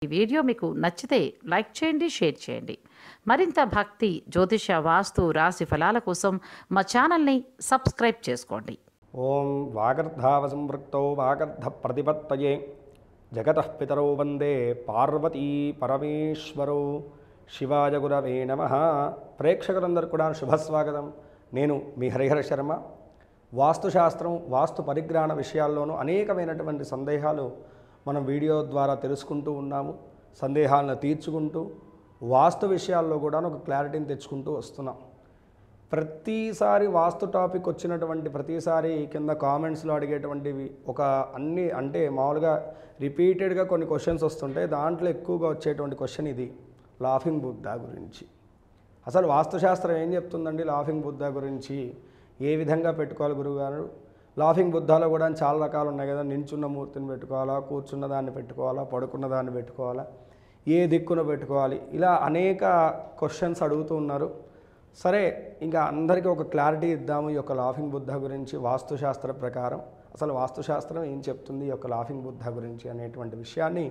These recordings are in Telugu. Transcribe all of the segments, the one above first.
ఈ వీడియో మీకు నచ్చితే లైక్ చేయండి, షేర్ చేయండి. మరింత భక్తి, జ్యోతిష, వాస్తు, రాశి ఫలాల కోసం మా ఛానల్ని సబ్స్క్రైబ్ చేసుకోండి. ఓం వాగర్ధావసంపృక్తౌ వాగర్ధ ప్రతిపత్తయే జగతః పితరౌ వందే పార్వతీ పరమేశ్వరౌ. శివాయ గురవే నమః. ప్రేక్షకులందరూ కూడా శుభస్వాగతం. నేను మీ హరిహర శర్మ. వాస్తుశాస్త్రం, వాస్తు పరిజ్ఞాన విషయాల్లోనూ అనేకమైనటువంటి సందేహాలు మనం వీడియో ద్వారా తెలుసుకుంటూ ఉన్నాము. సందేహాలను తీర్చుకుంటూ వాస్తు విషయాల్లో కూడా ఒక క్లారిటీని తెచ్చుకుంటూ వస్తున్నాం. ప్రతిసారి వాస్తు టాపిక్ వచ్చినటువంటి ప్రతిసారి కింద కామెంట్స్లో అడిగేటువంటివి అంటే మామూలుగా రిపీటెడ్గా కొన్ని క్వశ్చన్స్ వస్తుంటాయి. దాంట్లో ఎక్కువగా వచ్చేటువంటి క్వశ్చన్ ఇది, లాఫింగ్ బుద్ధ గురించి. అసలు వాస్తుశాస్త్రం ఏం చెప్తుందండి లాఫింగ్ బుద్ధ గురించి? ఏ విధంగా పెట్టుకోవాలి గురువుగారు? లాఫింగ్ బుద్ధాలో కూడా చాలా రకాలు ఉన్నాయి కదా. నించున్న మూర్తిని పెట్టుకోవాలా, కూర్చున్న దాన్ని పెట్టుకోవాలా, పడుకున్న దాన్ని పెట్టుకోవాలా, ఏ దిక్కున పెట్టుకోవాలి, ఇలా అనేక క్వశ్చన్స్ అడుగుతూ ఉన్నారు. సరే, ఇంకా అందరికీ ఒక క్లారిటీ ఇద్దాము ఈ యొక్క లాఫింగ్ బుద్ధ గురించి. వాస్తుశాస్త్ర ప్రకారం అసలు వాస్తుశాస్త్రం ఏం చెప్తుంది ఈ యొక్క లాఫింగ్ బుద్ధ గురించి అనేటువంటి విషయాన్ని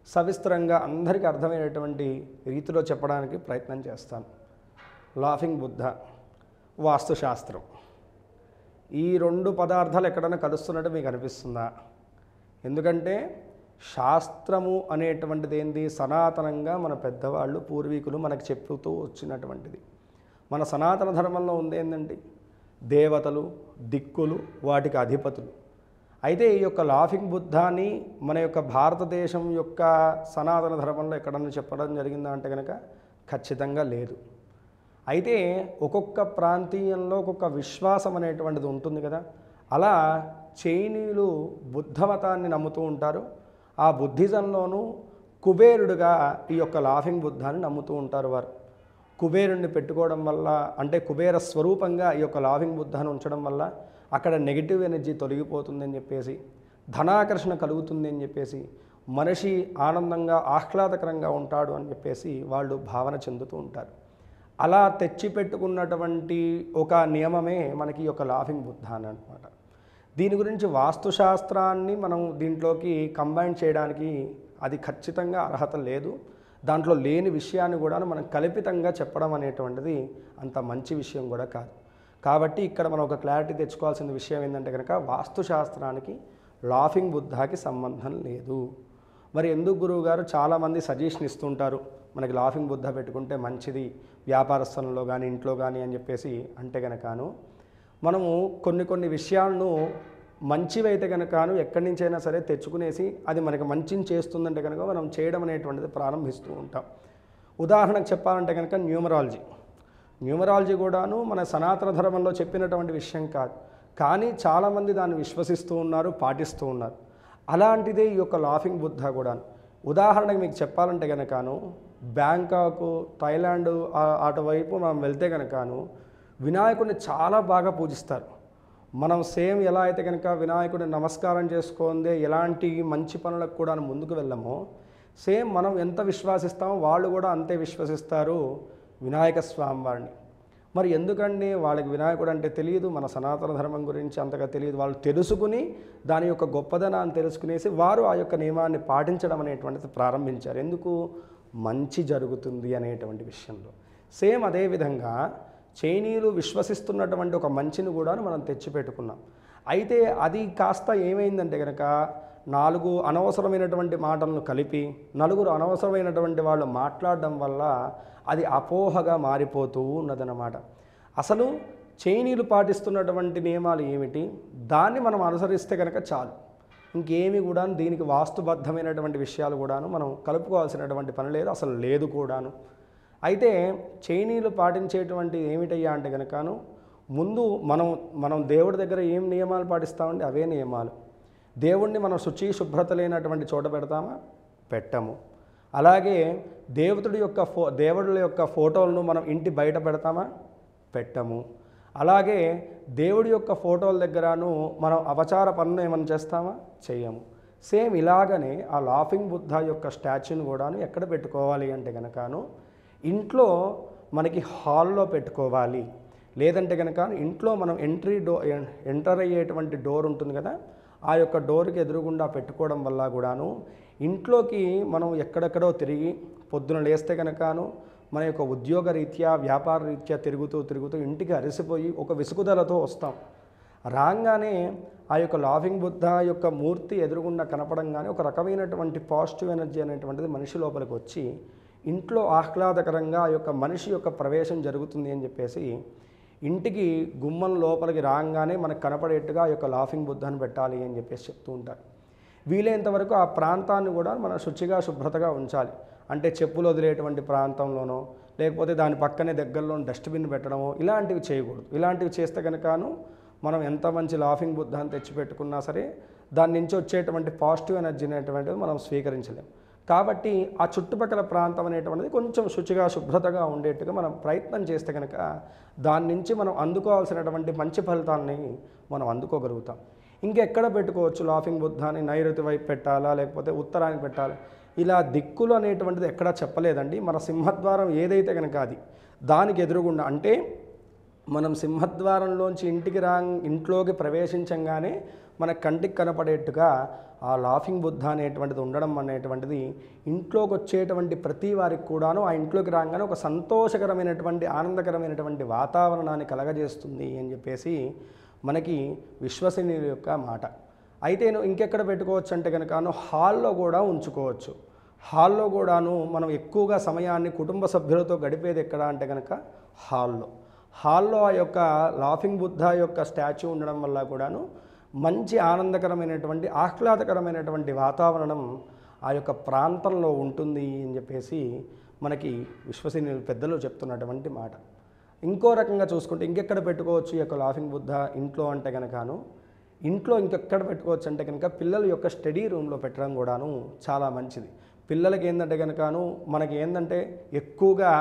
సవిస్తరంగా అందరికీ అర్థమయ్యేటువంటి రీతిలో చెప్పడానికి ప్రయత్నం చేస్తాను. లాఫింగ్ బుద్ధ, వాస్తుశాస్త్రం, ఈ రెండు పదార్థాలు ఎక్కడైనా కలుస్తున్నట్టు మీకు అనిపిస్తుందా? ఎందుకంటే శాస్త్రము అనేటువంటిది ఏంది? సనాతనంగా మన పెద్దవాళ్ళు, పూర్వీకులు మనకు చెప్పుతూ వచ్చినటువంటిది. మన సనాతన ధర్మంలో ఉంది ఏంటంటే దేవతలు, దిక్కులు, వాటికి అధిపతులు. అయితే ఈ యొక్క లాఫింగ్ బుద్ధాన్ని మన యొక్క భారతదేశం యొక్క సనాతన ధర్మంలో ఎక్కడన్నా చెప్పడం జరిగిందా అంటే కనుక ఖచ్చితంగా లేదు. అయితే ఒక్కొక్క ప్రాంతీయంలో ఒక్కొక్క విశ్వాసం అనేటువంటిది ఉంటుంది కదా. అలా చైనీయులు బుద్ధమతాన్ని నమ్ముతూ ఉంటారు. ఆ బుద్ధిజంలోనూ కుబేరుడుగా ఈ యొక్క లాఫింగ్ బుద్ధాన్ని నమ్ముతూ ఉంటారు వారు. కుబేరుణ్ణి పెట్టుకోవడం వల్ల, అంటే కుబేర స్వరూపంగా ఈ యొక్క లాఫింగ్ బుద్ధాన్ని ఉంచడం వల్ల అక్కడ నెగిటివ్ ఎనర్జీ తొలగిపోతుందని చెప్పేసి, ధనాకర్షణ కలుగుతుంది అని చెప్పేసి, మనిషి ఆనందంగా ఆహ్లాదకరంగా ఉంటాడు అని చెప్పేసి వాళ్ళు భావన చెందుతూ ఉంటారు. అలా తెచ్చిపెట్టుకున్నటువంటి ఒక నియమమే మనకి ఈ యొక్క లాఫింగ్ బుద్ధ అని అనమాట. దీని గురించి వాస్తుశాస్త్రాన్ని మనం దీంట్లోకి కంబైన్ చేయడానికి అది ఖచ్చితంగా అర్హత లేదు. దాంట్లో లేని విషయాన్ని కూడా మనం కల్పితంగా చెప్పడం అనేటువంటిది అంత మంచి విషయం కూడా కాదు. కాబట్టి ఇక్కడ మనం ఒక క్లారిటీ తెచ్చుకోవాల్సిన విషయం ఏంటంటే కనుక వాస్తుశాస్త్రానికి లాఫింగ్ బుద్ధాకి సంబంధం లేదు. మరి ఎందుకు గురువుగారు చాలామంది సజెషన్ ఇస్తుంటారు మనకి లాఫింగ్ బుద్ధ పెట్టుకుంటే మంచిది వ్యాపార స్థలంలో కానీ ఇంట్లో కానీ అని చెప్పేసి అంటే కనుకను మనము కొన్ని విషయాలను మంచివైతే కనుకను ఎక్కడి నుంచైనా సరే తెచ్చుకునేసి అది మనకి మంచిని చేస్తుందంటే కనుక మనం చేయడం అనేటువంటిది ప్రారంభిస్తూ ఉంటాం. ఉదాహరణకు చెప్పాలంటే కనుక న్యూమరాలజీ కూడాను మన సనాతన ధర్మంలో చెప్పినటువంటి విషయం కాదు, కానీ చాలామంది దాన్ని విశ్వసిస్తూ ఉన్నారు, పాటిస్తూ ఉన్నారు. అలాంటిదే ఈ యొక్క లాఫింగ్ బుద్ధ కూడా. ఉదాహరణకు మీకు చెప్పాలంటే కనుకను బ్యాంకాక్, థాయిలాండ్ అటువైపు మనం వెళ్తే కనుకను వినాయకుడిని చాలా బాగా పూజిస్తారు. మనం సేమ్ ఎలా అయితే కనుక వినాయకుడిని నమస్కారం చేసుకుందే ఎలాంటి మంచి పనులకు కూడా ముందుకు వెళ్ళమో, సేమ్ మనం ఎంత విశ్వాసిస్తామో వాళ్ళు కూడా అంతే విశ్వసిస్తారు వినాయక స్వామి వారిని. మరి ఎందుకండి వాళ్ళకి వినాయకుడు అంటే తెలియదు, మన సనాతన ధర్మం గురించి అంతగా తెలియదు. వాళ్ళు తెలుసుకుని దాని యొక్క గొప్పదనాన్ని తెలుసుకునేసి వారు ఆ యొక్క నియమాన్ని పాటించడం అనేటువంటిది ప్రారంభించారు. ఎందుకు? మంచి జరుగుతుంది అనేటువంటి విషయంలో. సేమ్ అదేవిధంగా చైనీయులు విశ్వసిస్తున్నటువంటి ఒక మంచిని కూడా మనం తెచ్చిపెట్టుకున్నాం. అయితే అది కాస్త ఏమైందంటే కనుక 4 అనవసరమైనటువంటి మాటలను కలిపి నలుగురు అనవసరమైనటువంటి వాళ్ళు మాట్లాడడం వల్ల అది అపోహగా మారిపోతూ ఉన్నదన్నమాట. అసలు చైనీయులు పాటిస్తున్నటువంటి నియమాలు ఏమిటి? దాన్ని మనం అనుసరిస్తే కనుక చాలు. ఇంకేమి కూడా దీనికి వాస్తుబద్ధమైనటువంటి విషయాలు కూడాను మనం కలుపుకోవాల్సినటువంటి పని లేదు, అసలు లేదు కూడాను. అయితే చైనీయులు పాటించేటువంటి ఏమిటయ్యా అంటే కనుకను ముందు మనం దేవుడి దగ్గర ఏం నియమాలు పాటిస్తామండి? అవే నియమాలు. దేవుణ్ణి మనం శుభ్రత లేనటువంటి చోట పెడతామా? పెట్టము. అలాగే దేవుడుల యొక్క ఫోటోలను మనం ఇంటి బయట పెడతామా? పెట్టము. అలాగే దేవుడి యొక్క ఫోటోల దగ్గరను మనం అపచార పనులు ఏమైనా చేస్తామా? చేయము. సేమ్ ఇలాగనే ఆ లాఫింగ్ బుద్ధ యొక్క స్టాచ్యూని కూడాను ఎక్కడ పెట్టుకోవాలి అంటే కనుకను ఇంట్లో మనకి హాల్లో పెట్టుకోవాలి. లేదంటే కనుక ఇంట్లో మనం ఎంటర్ అయ్యేటువంటి డోర్ ఉంటుంది కదా, ఆ యొక్క డోర్కి ఎదురుగుండా పెట్టుకోవడం వల్ల కూడాను ఇంట్లోకి మనం ఎక్కడెక్కడో తిరిగి పొద్దున లేస్తే కనుకను మన యొక్క ఉద్యోగ రీత్యా వ్యాపార రీత్యా తిరుగుతూ ఇంటికి అలసిపోయి ఒక విసుగుదలతో వస్తాం. రాగానే ఆ యొక్క లాఫింగ్ బుద్ధ యొక్క మూర్తి ఎదురుగుండా కనపడంగానే ఒక రకమైనటువంటి పాజిటివ్ ఎనర్జీ అనేటువంటిది మనిషి లోపలికి వచ్చి ఇంట్లో ఆహ్లాదకరంగా ఆ యొక్క మనిషి యొక్క ప్రవేశం జరుగుతుంది అని చెప్పేసి ఇంటికి గుమ్మం లోపలికి రాగానే మనకు కనపడేట్టుగా ఆ యొక్క లాఫింగ్ బుద్ధని పెట్టాలి అని చెప్పేసి చెప్తూ ఉంటారు. వీలైనంత వరకు ఆ ప్రాంతాన్ని కూడా మనం శుచిగా శుభ్రతగా ఉంచాలి. అంటే చెప్పులు వదిలేటువంటి ప్రాంతంలోనో లేకపోతే దాని పక్కనే దగ్గరలో డస్ట్బిన్ పెట్టడమో ఇలాంటివి చేయకూడదు. ఇలాంటివి చేస్తే కనుకను మనం ఎంత మంచి లాఫింగ్ బుద్ధాన్ని తెచ్చిపెట్టుకున్నా సరే దాని నుంచి వచ్చేటువంటి పాజిటివ్ ఎనర్జీ అనేటువంటిది మనం స్వీకరించలేము. కాబట్టి ఆ చుట్టుపక్కల ప్రాంతం అనేటువంటిది కొంచెం శుచిగా శుభ్రతగా ఉండేట్టుగా మనం ప్రయత్నం చేస్తే కనుక దాని నుంచి మనం అందుకోవాల్సినటువంటి మంచి ఫలితాలని మనం అందుకోగలుగుతాం. ఇంకెక్కడ పెట్టుకోవచ్చు లాఫింగ్ బుద్ధాన్ని? నైరుతి వైపు పెట్టాలా లేకపోతే ఉత్తరానికి పెట్టాలా? ఇలా దిక్కులు అనేటువంటిది ఎక్కడా చెప్పలేదండి. మన సింహద్వారం ఏదైతే కనుక అది దానికి ఎదురుగుండా, అంటే మనం సింహద్వారంలోంచి ఇంట్లోకి ప్రవేశించంగానే మన కంటికి కనపడేట్టుగా ఆ లాఫింగ్ బుద్ధ అనేటువంటిది ఉండడం అనేటువంటిది ఇంట్లోకి వచ్చేటువంటి ప్రతి వారికి కూడాను ఆ ఇంట్లోకి రాగానే ఒక సంతోషకరమైనటువంటి ఆనందకరమైనటువంటి వాతావరణాన్ని కలగజేస్తుంది అని చెప్పేసి మనకి విశ్వసనీయుల యొక్క మాట. అయితే ఇంకెక్కడ పెట్టుకోవచ్చు అంటే కనుక హాల్లో కూడా ఉంచుకోవచ్చు. హాల్లో కూడాను మనం ఎక్కువగా సమయాన్ని కుటుంబ సభ్యులతో గడిపేది ఎక్కడ అంటే కనుక హాల్లో ఆ యొక్క లాఫింగ్ బుద్ధ యొక్క స్టాచ్యూ ఉండడం వల్ల కూడాను మంచి ఆనందకరమైనటువంటి ఆహ్లాదకరమైనటువంటి వాతావరణం ఆ యొక్క ప్రాంతంలో ఉంటుంది అని చెప్పేసి మనకి విశ్వసనీయులు పెద్దలు చెప్తున్నటువంటి మాట. ఇంకో రకంగా చూసుకుంటే ఇంకెక్కడ పెట్టుకోవచ్చు ఈ యొక్క లాఫింగ్ బుద్ధ ఇంట్లో అంటే కనుకను ఇంట్లో ఇంకెక్కడ పెట్టుకోవచ్చు అంటే కనుక పిల్లల యొక్క స్టడీ రూమ్లో పెట్టడం కూడాను చాలా మంచిది. పిల్లలకి ఏంటంటే కనుకను మనకి ఏంటంటే ఎక్కువగా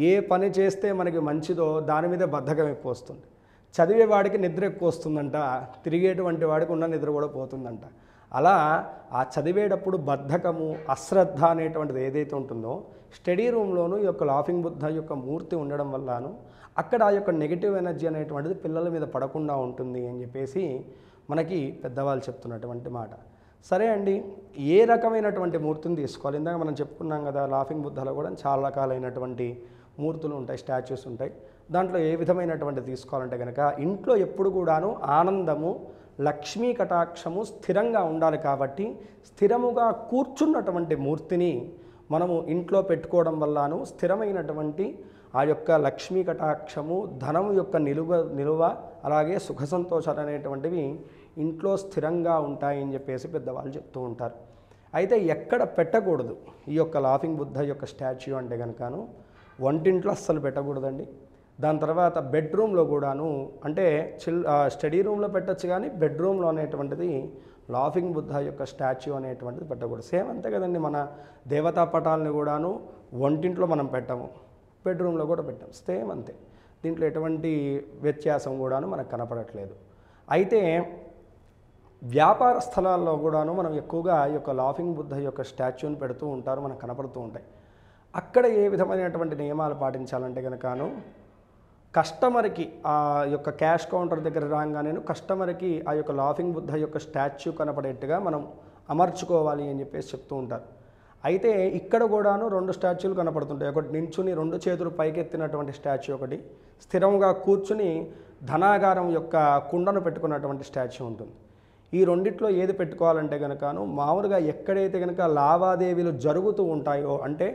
ఏ పని చేస్తే మనకి మంచిదో దాని మీద బద్ధకం ఎక్కువ వస్తుంది. చదివేవాడికి నిద్ర ఎక్కువ వస్తుందంట, తిరిగేటువంటి వాడికి ఉన్న నిద్ర కూడా పోతుందంట. అలా ఆ చదివేటప్పుడు బద్ధకము అశ్రద్ధ అనేటువంటిది ఏదైతే ఉంటుందో స్టడీ రూమ్లోనూ ఈ యొక్క లాఫింగ్ బుద్ధ యొక్క మూర్తి ఉండడం వల్లను అక్కడ ఆ యొక్క నెగిటివ్ ఎనర్జీ అనేటువంటిది పిల్లల మీద పడకుండా ఉంటుంది అని చెప్పేసి మనకి పెద్దవాళ్ళు చెప్తున్నటువంటి మాట. సరే అండి, ఏ రకమైనటువంటి మూర్తిని తీసుకోవాలి? ఇందాక మనం చెప్పుకున్నాం కదా, లాఫింగ్ బుద్ధలో కూడా చాలా రకాలైనటువంటి మూర్తులు ఉంటాయి, స్టాచ్యూస్ ఉంటాయి. దాంట్లో ఏ విధమైనటువంటి తీసుకోవాలంటే కనుక ఇంట్లో ఎప్పుడు కూడాను ఆనందము లక్ష్మీ కటాక్షము స్థిరంగా ఉండాలి. కాబట్టి స్థిరముగా కూర్చున్నటువంటి మూర్తిని మనము ఇంట్లో పెట్టుకోవడం వల్లను స్థిరమైనటువంటి ఆ యొక్క లక్ష్మీ కటాక్షము ధనం యొక్క నిలువ అలాగే సుఖ సంతోషాలు అనేటువంటివి ఇంట్లో స్థిరంగా ఉంటాయని చెప్పేసి పెద్దవాళ్ళు చెప్తూ ఉంటారు. అయితే ఎక్కడ పెట్టకూడదు ఈ యొక్క లాఫింగ్ బుద్ధ యొక్క స్టాచ్యూ అంటే కనుకను వంటింట్లో అస్సలు పెట్టకూడదండి. దాని తర్వాత బెడ్రూమ్లో కూడాను, అంటే స్టడీ రూమ్లో పెట్టచ్చు కానీ బెడ్రూమ్లో అనేటువంటిది లాఫింగ్ బుద్ధ యొక్క స్టాచ్యూ అనేటువంటిది పెట్టకూడదు. సేమ్ అంతే కదండి, మన దేవతా పటాలని కూడాను వంటింట్లో మనం పెట్టము, బెడ్రూమ్లో కూడా పెట్టాం, సేమ్ అంతే. దీంట్లో ఎటువంటి వ్యత్యాసం కూడాను మనకు కనపడట్లేదు. అయితే వ్యాపార స్థలాల్లో కూడాను మనం ఎక్కువగా ఈ యొక్క లాఫింగ్ బుద్ధ యొక్క స్టాచ్యూని పెడుతూ ఉంటారు, మనకు కనపడుతూ ఉంటాయి. అక్కడ ఏ విధమైనటువంటి నియమాలు పాటించాలంటే కనుకను కస్టమర్కి ఆ యొక్క క్యాష్ కౌంటర్ దగ్గర రాగానే కస్టమర్కి ఆ యొక్క లాఫింగ్ బుద్ధ యొక్క స్టాచ్యూ కనపడేట్టుగా మనం అమర్చుకోవాలి అని చెప్పేసి చెప్తూ ఉంటారు. అయితే ఇక్కడ కూడాను 2 స్టాచ్యూలు కనపడుతుంటాయి. ఒకటి నించుని 2 చేతులు పైకెత్తినటువంటి స్టాచ్యూ, ఒకటి స్థిరంగా కూర్చుని ధనాగారం యొక్క కుండను పెట్టుకున్నటువంటి స్టాచ్యూ ఉంటుంది. ఈ రెండిట్లో ఏది పెట్టుకోవాలంటే కనుకను మామూలుగా ఎక్కడైతే కనుక లావాదేవీలు జరుగుతూ ఉంటాయో, అంటే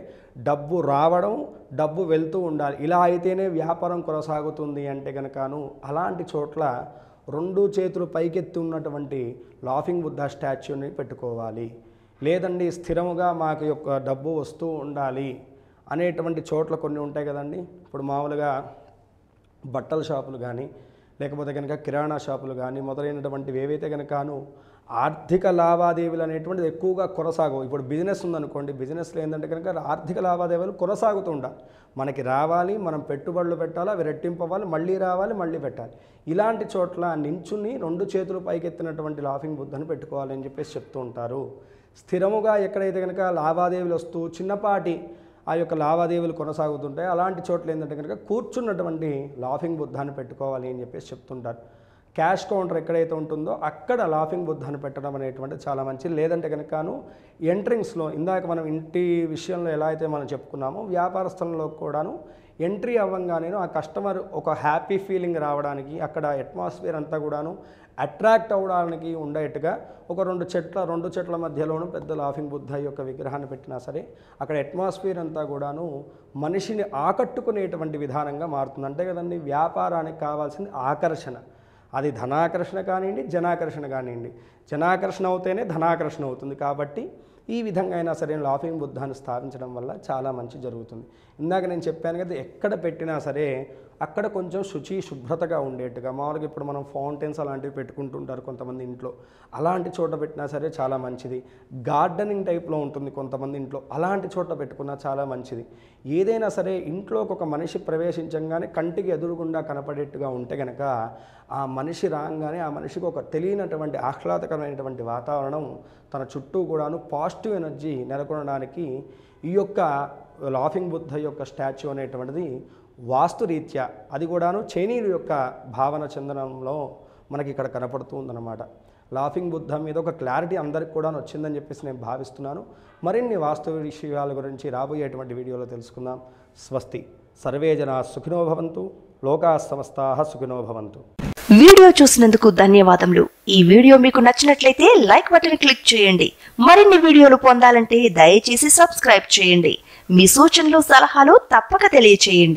డబ్బు రావడం డబ్బు వెళ్తూ ఉండాలి, ఇలా అయితేనే వ్యాపారం కొనసాగుతుంది అంటే కనుకను అలాంటి చోట్ల 2 చేతులు పైకెత్తి ఉన్నటువంటి లాఫింగ్ బుద్ధ స్టాచ్యూని పెట్టుకోవాలి. లేదండి స్థిరముగా మాకు యొక్క డబ్బు వస్తూ ఉండాలి అనేటువంటి చోట్ల కొన్ని ఉంటాయి కదండి. ఇప్పుడు మామూలుగా బట్టల షాపులు కానీ లేకపోతే కనుక కిరాణా షాపులు కానీ మొదలైనటువంటివి ఏవైతే కనుకను ఆర్థిక లావాదేవీలు అనేటువంటిది ఎక్కువగా కొనసాగవు. ఇప్పుడు బిజినెస్ ఉందనుకోండి, బిజినెస్లో ఏంటంటే కనుక ఆర్థిక లావాదేవీలు కొనసాగుతూ ఉండాలి. మనకి రావాలి, మనం పెట్టుబడులు పెట్టాలి, అవి రెట్టింపు అవ్వాలి, మళ్ళీ రావాలి, మళ్ళీ పెట్టాలి. ఇలాంటి చోట్ల నించుని 2 చేతులు పైకెత్తినటువంటి లాఫింగ్ బుద్ధని పెట్టుకోవాలి అని చెప్పేసి చెప్తూ ఉంటారు. స్థిరముగా ఎక్కడైతే కనుక లావాదేవీలు వస్తూ చిన్నపాటి ఆ యొక్క లావాదేవీలు కొనసాగుతుంటాయి అలాంటి చోట్ల ఏంటంటే కనుక కూర్చున్నటువంటి లాఫింగ్ బుద్ధాన్ని పెట్టుకోవాలి అని చెప్పేసి చెప్తుంటారు. క్యాష్ కౌంటర్ ఎక్కడైతే ఉంటుందో అక్కడ లాఫింగ్ బుద్ధాన్ని పెట్టడం అనేటువంటిది చాలా మంచిది. లేదంటే కనుకను ఎంట్రింగ్స్లో ఇందాక మనం ఇంటి విషయంలో ఎలా అయితే మనం చెప్పుకున్నామో వ్యాపార స్థలంలో కూడాను ఎంట్రీ అవ్వంగానే ఆ కస్టమర్ ఒక హ్యాపీ ఫీలింగ్ రావడానికి అక్కడ అట్మాస్ఫియర్ అంతా కూడాను అట్రాక్ట్ అవ్వడానికి ఉండేట్టుగా ఒక రెండు చెట్ల మధ్యలోనూ పెద్ద లాఫింగ్ బుద్ధ యొక్క విగ్రహాన్ని పెట్టినా సరే అక్కడ అట్మాస్ఫియర్ అంతా కూడాను మనిషిని ఆకట్టుకునేటువంటి విధానంగా మారుతుంది. అంతే కదండి, వ్యాపారానికి కావాల్సింది ఆకర్షణ. అది ధనాకర్షణ కానివ్వండి, జనాకర్షణ కానివ్వండి. జనాకర్షణ అవుతేనే ధనాకర్షణ అవుతుంది. కాబట్టి ఈ విధంగా అయినా సరే లాఫింగ్ బుద్ధాన్ని స్థాపించడం వల్ల చాలా మంచి జరుగుతుంది. ఇందాక నేను చెప్పాను కదా, ఎక్కడ పెట్టినా సరే అక్కడ కొంచెం శుభ్రతగా ఉండేట్టుగా. మామూలుగా ఇప్పుడు మనం ఫౌంటైన్స్ అలాంటివి పెట్టుకుంటుంటారు కొంతమంది ఇంట్లో, అలాంటి చోట పెట్టినా సరే చాలా మంచిది. గార్డెనింగ్ టైప్లో ఉంటుంది కొంతమంది ఇంట్లో, అలాంటి చోట పెట్టుకున్నా చాలా మంచిది. ఏదైనా సరే ఇంట్లోకి ఒక మనిషి ప్రవేశించగానే కంటికి ఎదురుగుండా కనపడేట్టుగా ఉంటే కనుక ఆ మనిషి రాగానే ఆ మనిషికి ఒక తెలియనటువంటి ఆహ్లాదకరమైనటువంటి వాతావరణం తన చుట్టూ కూడాను పాజిటివ్ ఎనర్జీ నెలకొనడానికి ఈ యొక్క లాఫింగ్ బుద్ధ యొక్క స్టాచ్యూ అనేటువంటిది వాస్తురీత్యా అది కూడాను చైనీయుల యొక్క భావన చెందడంలో మనకి ఇక్కడ కనపడుతూ ఉందన్నమాట. లాఫింగ్ బుద్ధ మీద ఒక క్లారిటీ అందరికి కూడా వచ్చిందని చెప్పేసి నేను భావిస్తున్నాను. మరిన్ని వాస్తు విషయాల గురించి రాబోయేటువంటి వీడియోలో తెలుసుకుందాం. స్వస్తి. సర్వే జనా సుఖినో భవంతు, లోకా సమస్తాః సుఖినో భవంతు. వీడియో చూసినందుకు ధన్యవాదములు. ఈ వీడియో మీకు నచ్చినట్లయితే లైక్ బటన్ క్లిక్ చేయండి. మరిన్ని వీడియోలు పొందాలంటే దయచేసి సబ్స్క్రైబ్ చేయండి. మీ సూచనలు సలహాలు తప్పక తెలియచేయండి.